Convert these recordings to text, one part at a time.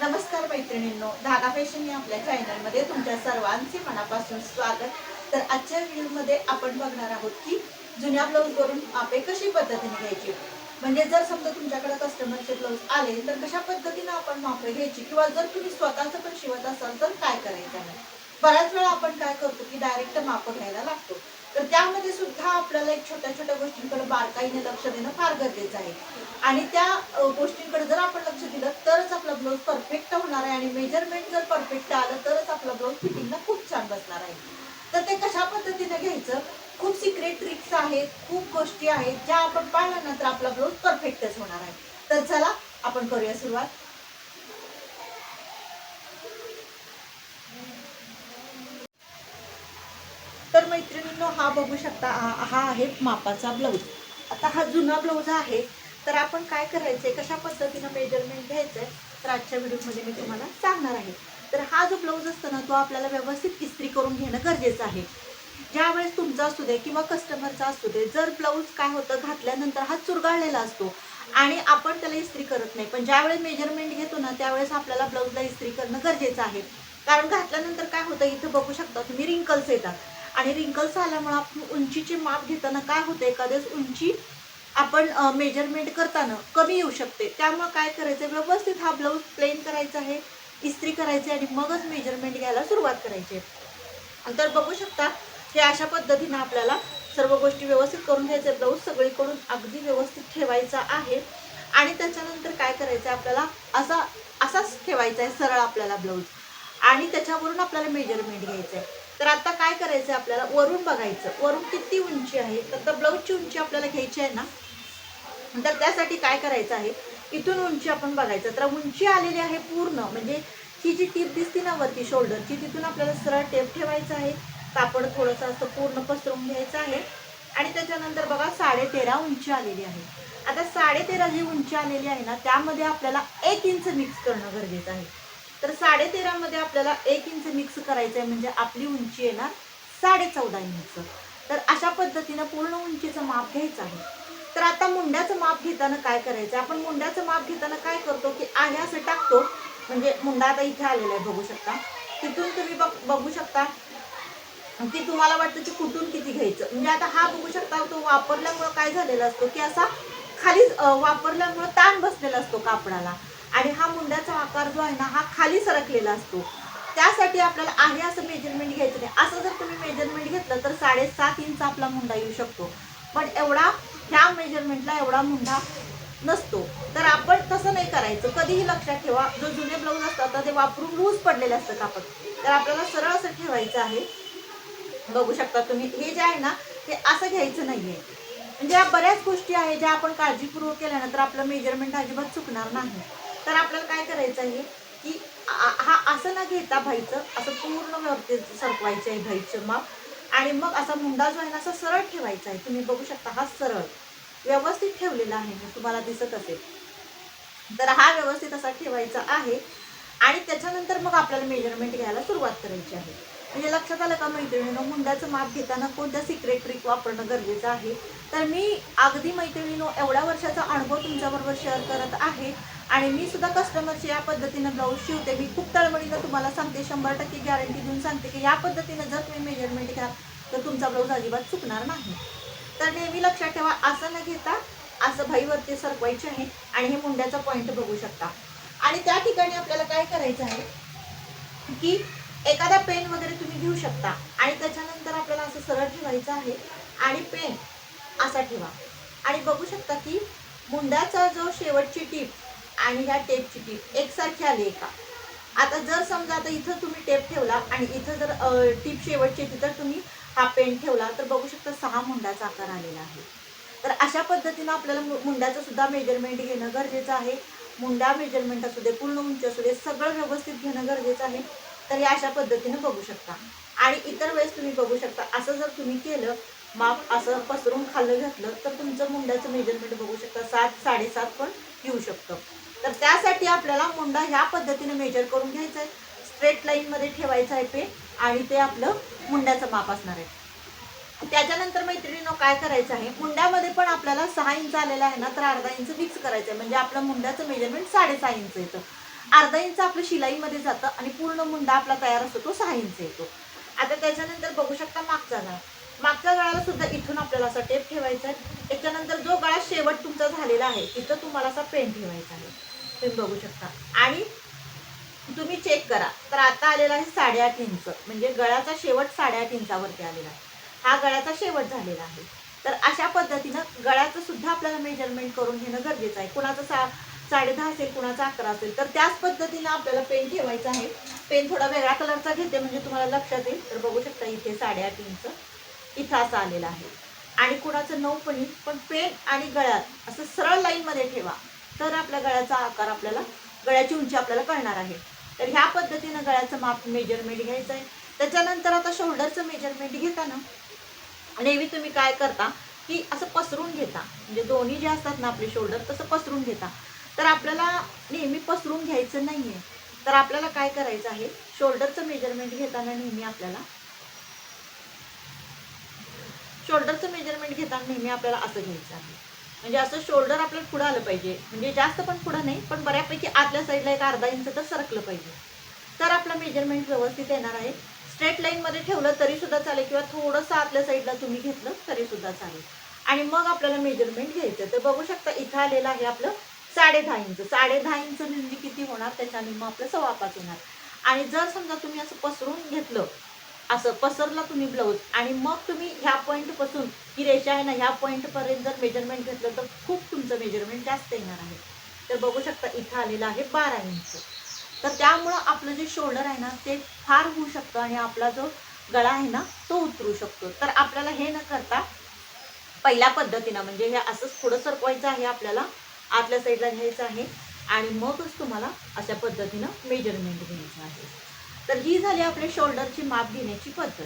नमस्कार मैत्रिणींनो, धागा फॅशन या आपल्या चॅनलमध्ये तुमच्या सर्वांचे मनापासून स्वागत. तर आजच्या व्हिडिओमध्ये आपण बघणार आहोत की जुन्या ब्लाऊजवरून मापे कशी पद्धतीने घ्यायची. म्हणजे जर समजा तुमच्याकडे कस्टमरचे ब्लाऊज आले तर कशा पद्धतीने आपण मापे घ्यायची, किंवा जर तुम्ही स्वतःचं पण शिवत असाल तर काय करायचं आहे. बऱ्याच वेळा आपण काय करतो की डायरेक्ट माप घ्यायला लागतो. तर त्यामध्ये सुद्धा आपल्याला एक छोट्या छोट्या गोष्टींकडे बारकाईने लक्ष देणं फार गरजेचं आहे. आणि त्या गोष्टींकडे जर आपण लक्ष दिलं तरच आपला ब्लाऊज परफेक्ट होणार आहे, आणि मेजरमेंट जर परफेक्ट आलं तरच आपला ब्लाऊज फिटिंगला खूप छान बसणार आहे. तर ते कशा पद्धतीने घ्यायचं, खूप सिक्रेट ट्रिक्स आहेत, खूप गोष्टी आहेत ज्या आपण पाळल्या ना तर आपला ब्लाऊज परफेक्टच होणार आहे. तर चला आपण करूया सुरुवात. तर मैत्रिणींनो, हा बघू शकता, हा आहे मापाचा ब्लाऊज. आता हा जुना ब्लाऊज आहे. तर आपण काय करायचंय, कशा पद्धतीनं मेजरमेंट घ्यायचंय तर आजच्या व्हिडिओमध्ये मी तुम्हाला सांगणार आहे. तर हा जो ब्लाऊज असतो ना तो आपल्याला व्यवस्थित इस्त्री करून घेणं गरजेचं आहे. ज्यावेळेस तुमचा असू दे किंवा कस्टमरचा असू दे, जर ब्लाऊज काय होतं, घातल्यानंतर हा चुरगाळलेला असतो आणि आपण त्याला इस्त्री करत नाही, पण ज्यावेळेस मेजरमेंट घेतो ना त्यावेळेस आपल्याला ब्लाऊजला इस्त्री करणं गरजेचं आहे. कारण घातल्यानंतर काय होतं, इथं बघू शकता तुम्ही, रिंकल्स येतात. आणि रिंकल्स आल्यामुळे आपण उंचीचे माप घेताना काय होतं, एखाद्याच उंची आपण मेजरमेंट करताना कमी येऊ शकते. त्यामुळे काय करायचं, व्यवस्थित हा ब्लाऊज प्लेन करायचा आहे, इस्त्री करायची आणि मगच मेजरमेंट घ्यायला सुरुवात करायची आहे. तर बघू शकता, हे अशा पद्धतीने आपल्याला सर्व गोष्टी व्यवस्थित करून घ्यायचे. ब्लाऊज सगळीकडून अगदी व्यवस्थित ठेवायचा आहे. आणि त्याच्यानंतर काय करायचं, आपल्याला असाच ठेवायचा आहे सरळ आपल्याला ब्लाऊज, आणि त्याच्यावरून आपल्याला मेजरमेंट घ्यायचं आहे. तर आता काय करायचं, आपल्याला वरून बघायचं, वरून किती उंची आहे. तर ब्लाऊजची उंची आपल्याला घ्यायची आहे ना, तर त्यासाठी काय करायचं आहे, इथून उंची आपण बघायचं. तर उंची आलेली आहे पूर्ण, म्हणजे ही जी टीप दिसते ना वरती शोल्डरची, तिथून आपल्याला सरळ टेप ठेवायचं आहे. कापड थोडंसं असं पूर्ण पसरवून घ्यायचं आहे. आणि त्याच्यानंतर बघा 13.5 उंची आलेली आहे. आता 13.5 जी उंची आलेली आहे ना, त्यामध्ये आपल्याला 1 इंच मिक्स करणं गरजेचं आहे. तर 13.5 मध्ये आपल्याला 1 इंच मिक्स करायचं आहे, म्हणजे आपली उंची येणार 14.5 इंच. तर अशा पद्धतीनं पूर्ण उंचीचं माप घ्यायचं आहे. तर आता मुंड्याचं माप घेताना काय करायचं, आपण मुंड्याचं माप घेताना काय करतो की आहे असं टाकतो. म्हणजे मुंडा आता इथे आलेला आहे बघू शकता. तिथून तुम्ही बघू शकता की तुम्हाला वाटतं की कुठून किती घ्यायचं. म्हणजे आता हा बघू शकता, तो वापरल्यामुळं काय झालेला असतो की असा खाली वापरल्यामुळं ताण बसलेला असतो कापडाला. आणि हा मुंड्याचा आकार जो आहे ना, हा खाली सरकलेला असतो. त्यासाठी आपल्याला आहे असं मेजरमेंट घ्यायचं नाही. असं जर तुम्ही मेजरमेंट घेतलं तर 7.5 इंच आपला मुंडा येऊ शकतो. पण एवढा, ह्या मेजरमेंटला एवढा मुंडा नसतो. तर आपण तसं नाही करायचं. कधीही लक्षात ठेवा, जो जुने ब्लाऊज असतात ते वापरून लूज पडलेले असतं कापड. तर आपल्याला सरळ असं ठेवायचं आहे. बघू शकता तुम्ही, हे जे आहे ना, ते असं घ्यायचं नाहीये. म्हणजे या बऱ्याच गोष्टी आहेत ज्या आपण काळजीपूर्वक केल्यानंतर आपलं मेजरमेंट अजिबात चुकणार नाही. तर आपल्याला काय करायचं आहे की हा असं न घेता भाईचं असं पूर्ण व्यवस्थित सरकवायचं आहे भाईचं माप. आणि मग असा मुंडा जो आहे ना, असा सरळ ठेवायचा आहे. तुम्ही बघू शकता, हा सरळ व्यवस्थित ठेवलेला आहे, मी तुम्हाला दिसत असेल. तर हा व्यवस्थित असा ठेवायचा आहे. आणि त्याच्यानंतर मग आपल्याला मेजरमेंट घ्यायला सुरुवात करायची आहे. म्हणजे लक्षात आलं का मैत्रिणींनो, मुंड्याचं माप घेताना कोणत्या सिक्रेट ट्रिक वापरणं गरजेचं आहे. तर मी अगदी मैत्रिणींनो एवढ्या वर्षाचा अनुभव तुमच्याबरोबर शेअर करत आहे. आणि मी सुद्धा कस्टमरची या पद्धतीनं ब्लाऊज शिवते. मी खूप तळमळीनं तुम्हाला सांगते, 100% गॅरंटी देऊन सांगते की या पद्धतीनं जर तुम्ही मेजरमेंट घ्याल तर तुमचा ब्लाऊज अजिबात चुकणार नाही. तर नेहमी लक्षात ठेवा, असं न घेता असं भाईवरती सरकवायचे आहे. आणि हे मुंड्याचा पॉईंट बघू शकता. आणि त्या ठिकाणी आपल्याला काय करायचं आहे की एखादा पेन वगैरे तुम्ही घेऊ शकता. आणि त्याच्यानंतर आपल्याला असं सरळ ठेवायचं आहे. आणि पेन असा ठेवा. आणि बघू शकता की मुंड्याचा जो शेवटची टीप आणि ह्या टेपची टीप एकसारखी आली आहे का. आता जर समजा आता इथं तुम्ही टेप ठेवला आणि इथं जर टीप शेवटची तिथं तुम्ही हा पेन ठेवला, तर बघू शकता 6 मुंड्याचा आकार आलेला आहे. तर अशा पद्धतीनं आपल्याला मुंड्याचं सुद्धा मेजरमेंट घेणं गरजेचं आहे. मुंडा मेजरमेंट असू दे, पूर्ण उंची असू दे, सगळं व्यवस्थित घेणं गरजेचं आहे. तर हे अशा पद्धतीनं बघू शकता. आणि इतर वेळेस तुम्ही बघू शकता, असं जर तुम्ही केलं, माप असं पसरून खाल्लं घातलं तर तुमचं मुंड्याचं मेजरमेंट बघू शकता 7, 7.5 पण येऊ शकतं. तर त्यासाठी आपल्याला मुंडा ह्या पद्धतीने मेजर करून घ्यायचा आहे. स्ट्रेट लाईनमध्ये ठेवायचं आहे पेन, आणि ते आपलं मुंड्याचं माप असणार आहे. त्याच्यानंतर मैत्रिणींनो काय करायचं आहे, मुंड्यामध्ये पण आपल्याला 6 इंच आलेला आहे ना, तर अर्धा इंच फिक्स करायचं आहे. म्हणजे आपलं मुंड्याचं मेजरमेंट 6.5 इंच येतं. अर्धा इंच आपलं शिलाईमध्ये जातं आणि पूर्ण मुंडा आपला तयार असतो तो 6 इंच येतो. आता त्याच्यानंतर बघू शकता मागचा गळा. मागच्या गळ्याला सुद्धा इथून आपल्याला असा टेप ठेवायचा आहे. त्याच्यानंतर जो गळा शेवट तुमचा झालेला आहे तिथं तुम्हाला असा पेन ठेवायचा आहे. तुम्ही बघू शकता आणि तुम्ही चेक करा तर आता आलेला आहे 8.5 इंच, म्हणजे गळ्याचा शेवट 8.5 इंचावरती आलेला आहे. हा गळ्याचा शेवट झालेला आहे. तर अशा पद्धतीनं गळ्याचं सुद्धा आपल्याला मेजरमेंट करून घेणं गरजेचं आहे. कुणाचं 10.5 असेल, कुणाचा 11 असेल, तर त्याच पद्धतीनं आपल्याला पेन ठेवायचा आहे. पेन थोडा वेगळ्या कलरचा घेते म्हणजे तुम्हाला लक्षात येईल. तर बघू शकता इथे 8.5 इंच इथं असं आलेलं आहे. आणि कुणाचं 9 पण येईल, पण पेन आणि गळ्यात असं सरळ लाईनमध्ये ठेवा तर आपल्या गळ्याचा आकार आपल्याला, गळ्याची उंची आपल्याला कळणार आहे. तर ह्या पद्धतीनं गळ्याचं माप मेजरमेंट घ्यायचं आहे. त्याच्यानंतर आता शोल्डरचं मेजरमेंट घेताना नेहमी तुम्ही काय करता की असं पसरून घेता, म्हणजे दोन्ही जे असतात ना आपले शोल्डर तसं पसरून घेता. तर आपल्याला नेहमी पसरून घ्यायचं नाहीये. तर आपल्याला काय करायचं आहे, शोल्डरचं मेजरमेंट घेताना नेहमी आपल्याला आपल्याला असं घ्यायचं आहे. म्हणजे असं शोल्डर आपल्याला पुढं आलं पाहिजे, म्हणजे जास्त पण पुढं नाही, पण बऱ्यापैकी आतल्या साईडला एक अर्धा इंच तर सरकलं पाहिजे. तर आपलं मेजरमेंट व्यवस्थित येणार आहे. स्ट्रेट लाईनमध्ये ठेवलं तरी सुद्धा चालेल किंवा थोडंसं आतल्या साईडला तुम्ही घेतलं तरी सुद्धा चालेल. आणि मग आपल्याला मेजरमेंट घ्यायचं. तर बघू शकता इथं आलेलं आहे आपलं 10.5 इंच. 10.5 इंच म्हणजे किती होणार, त्याच्याने मग आपलं 5.25 होणार. आणि जर समजा तुम्ही असं पसरून घेतलं, असं पसरला तुम्ही ब्लाऊज आणि मग तुम्ही ह्या पॉईंटपासून ही रेषा आहे ना, ह्या पॉईंटपर्यंत जर मेजरमेंट घेतलं तर खूप तुमचं मेजरमेंट जास्त येणार आहे. तर बघू शकता इथं आलेलं आहे 12 इंच. तर त्यामुळं आपलं जे शोल्डर आहे ना ते फार होऊ शकतं आणि आपला जो गळा आहे ना तो उतरू शकतो. तर आपल्याला हे न करता पहिल्या पद्धतीनं म्हणजे हे असंच पुढं सरकवायचं आहे आपल्याला, आतल्या साईडला घ्यायचं आहे आणि मगच तुम्हाला अशा पद्धतीनं मेजरमेंट घ्यायचं आहे. तर ही झाली आपल्या शोल्डरची माप घेण्याची पद्धत.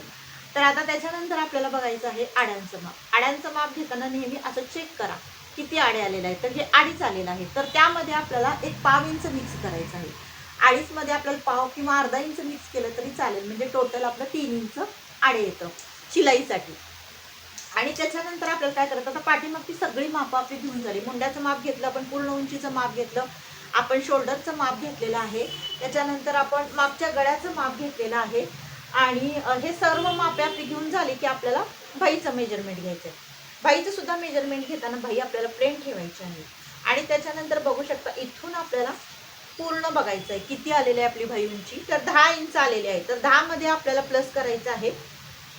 तर आता त्याच्यानंतर आपल्याला बघायचं आहे आड्यांचं माप. आड्यांचं माप घेताना नेहमी असं चेक करा किती आडे आलेले आहेत. तर हे अडीच आलेलं आहे. तर त्यामध्ये आपल्याला एक पाव इंच मिक्स करायचं आहे. अडीचमध्ये आपल्याला पाव किंवा अर्धा इंच मिक्स केलं तरी चालेल, म्हणजे टोटल आपलं 3 इंच आडे येतं शिलाईसाठी. आणि त्याच्यानंतर आपल्याला काय करायचं, आता पाठीमागची सगळी मापं आपली घेऊन झाली. मुंड्याचं माप घेतलं आपण, पूर्ण उंचीचं माप घेतलं आपण, शोल्डरचं माप घेतलेलं आहे, त्याच्यानंतर आपण मागच्या गळ्याचं माप घेतलेलं आहे आणि हे सर्व मापे आपली घेऊन झाली की आपल्याला बाहीचं मेजरमेंट घ्यायचं आहे. बाहीचं सुद्धा मेजरमेंट घेताना बाही आपल्याला प्लेन ठेवायची आहे. आणि त्याच्यानंतर बघू शकता इथून आपल्याला पूर्ण बघायचं आहे किती आलेली आहे आपली बाही उंची. तर 10 इंच आलेली आहे. तर 10 मध्ये आपल्याला प्लस करायचं आहे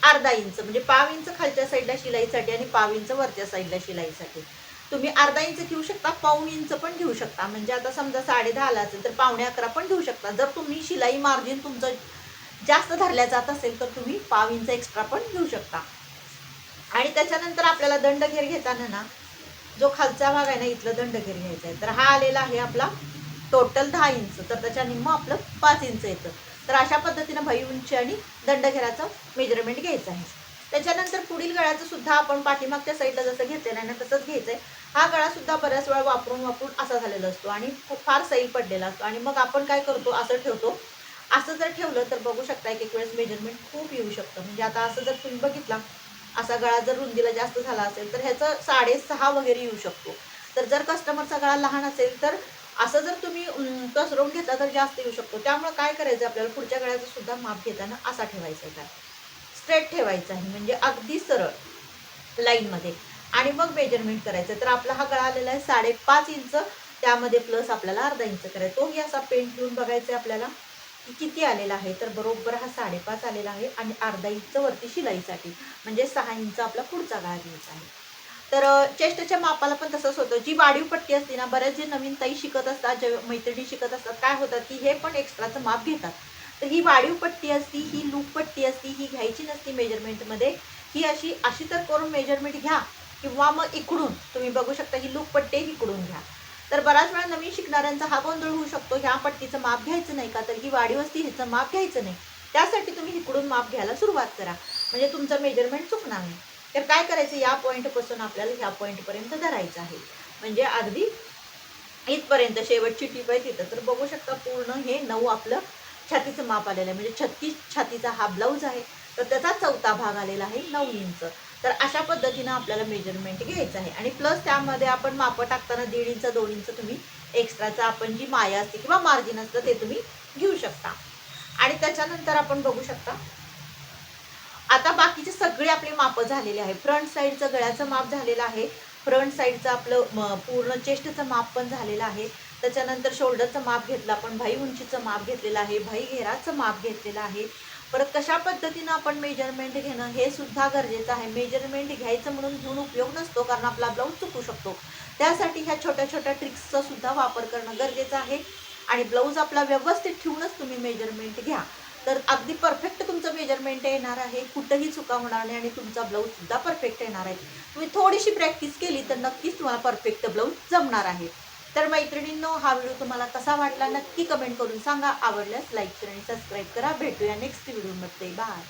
अर्धा इंच, म्हणजे पाव इंच खालच्या साईडला शिलाईसाठी आणि पाव इंच वरच्या साईडला शिलाईसाठी. तुम्ही अर्धा इंच घेऊ शकता, पाऊण इंच पण घेऊ शकता. म्हणजे आता समजा 10.5 आला असेल तर 10.15 पण घेऊ शकता. जर तुम्ही शिलाई मार्जिन तुमचं जास्त धरल्या जात असेल तर तुम्ही पाव इंच एक्स्ट्रा पण घेऊ शकता. आणि त्याच्यानंतर आपल्याला दंडघेर घेताना ना जो खालचा भाग आहे ना इथलं दंडघेर घ्यायचा आहे. तर हा आलेला आहे आपला टोटल 10 इंच, तर त्याच्या निम्म आपलं 5 इंच येतं. तर अशा पद्धतीनं बाही उंची आणि दंडघेराचं मेजरमेंट घ्यायचं आहे. त्याच्यानंतर पुढील गळ्याचं सुद्धा आपण पाठीमागच्या साईडला जसं घेतलेलं आहे ना तसंच घ्यायचं आहे. हा गळा सुद्धा बऱ्याच वेळा वापरून वापरून असा झालेला असतो आणि फार सैल पडलेला असतो आणि मग आपण काय करतो असं ठेवतो. असं जर ठेवलं तर बघू शकता एक एक वेळेस मेजरमेंट खूप येऊ शकतं. म्हणजे आता असं जर तुम्ही बघितला, असा गळा जर रुंदीला जास्त झाला असेल तर ह्याचं 6.5 वगैरे येऊ शकतो. तर जर कस्टमरचा गळा लहान असेल तर असं जर तुम्ही पसरवून घेतला तर जास्त येऊ शकतो. त्यामुळे काय करायचं आपल्याला पुढच्या गळ्याचं सुद्धा माप घेताना असा ठेवायचा आहे, स्ट्रेट ठेवायचा आहे, म्हणजे अगदी सरळ लाईनमध्ये आणि मग मेजरमेंट करायचं. तर आपला हा गळा आलेला आहे 5.5 इंच, त्यामध्ये प्लस आपल्याला अर्धा इंच करायचं. तोही असा पेंट घेऊन बघायचा आहे आपल्याला की किती आलेला आहे. तर बरोबर हा 5.5 आलेला आहे आणि अर्धा इंच वरती शिलाईसाठी, म्हणजे 6 इंच आपला पुढचा गळा घ्यायचा आहे. तर चेस्टच्या मापाला पण तसंच होतं. जी वाढीव पट्टी असते ना, बऱ्याच जे नवीन ताई शिकत असतात, जे मैत्रिणी शिकत असतात, काय होतात की हे पण एक्स्ट्राचं माप घेतात. तर ही वाढीव पट्टी असती, ही लूप पट्टी असती, ही घ्यायची नसती मेजरमेंटमध्ये. ही अशी अशी तर करून मेजरमेंट घ्या किंवा मग इकडून तुम्ही बघू शकता ही लूप पट्टी इकडून घ्या. तर बऱ्याच वेळा नवीन शिकणाऱ्यांचा हा गोंधळ होऊ शकतो, ह्या पट्टीचं माप घ्यायचं नाही का, तर ही वाढीव असती ह्याचं माप घ्यायचं नाही. त्यासाठी तुम्ही इकडून माप घ्यायला सुरुवात करा, म्हणजे तुमचं मेजरमेंट चुकणार नाही. तर काय करायचं, या पॉईंटपासून आपल्याला ह्या पॉईंटपर्यंत धरायचं आहे, म्हणजे अगदी इथपर्यंत शेवटची टीप आहे तिथं. तर बघू शकता पूर्ण हे 9 आपलं छातीचं माप आलेलं आहे, म्हणजे 36 छातीचा हा ब्लाऊज आहे. तर त्याचा चौथा भाग आलेला आहे 9 इंच. तर अशा पद्धतीनं आपल्याला मेजरमेंट घ्यायचं आहे. आणि प्लस त्यामध्ये आपण मापं टाकताना 1.5 इंच 2 इंच तुम्ही एक्स्ट्राचं आपण जी माया असते किंवा मार्जिन असतं ते तुम्ही घेऊ शकता. आणि त्याच्यानंतर आपण बघू शकता, आता बाकीचे सगळे आपले माप झालेले आहे. फ्रंट साईडचं गळ्याचं माप झालेलं आहे. फ्रंट साईडचं आपलं पूर्ण चेस्टचं माप पण झालेलं आहे. त्याच्यानंतर शोल्डरचं माप घेतलं आपण, भाई उंचीचं माप घेतलेलं आहे, भाई घेराचं माप घेतलेलं आहे. परत कशा पद्धतीनं आपण मेजरमेंट घेणं हे सुद्धा गरजेचं आहे. मेजरमेंट घ्यायचं म्हणून घेऊन उपयोग नसतो, कारण आपला ब्लाऊज चुकू शकतो. त्यासाठी ह्या छोट्या-छोट्या ट्रिक्सचा सुद्धा वापर करणं गरजेचं आहे. आणि ब्लाऊज आपला व्यवस्थित ठेवूनच तुम्ही मेजरमेंट घ्या. तर अगदी परफेक्ट तुमचं मेजरमेंट येणार आहे. कुठंही चुका होणार नाही आणि तुमचा ब्लाऊज सुद्धा परफेक्ट येणार आहे. तुम्ही थोडीशी प्रॅक्टिस केली तर नक्कीच तुम्हाला परफेक्ट ब्लाऊज जमणार आहे. तर मैत्रिणींनो, हा व्हिडिओ तुम्हाला कसा वाटला नक्की कमेंट करून सांगा. आवडल्यास लाईक, शेअर आणि सबस्क्राईब करा. भेटूया नेक्स्ट व्हिडिओमध्ये. बाय.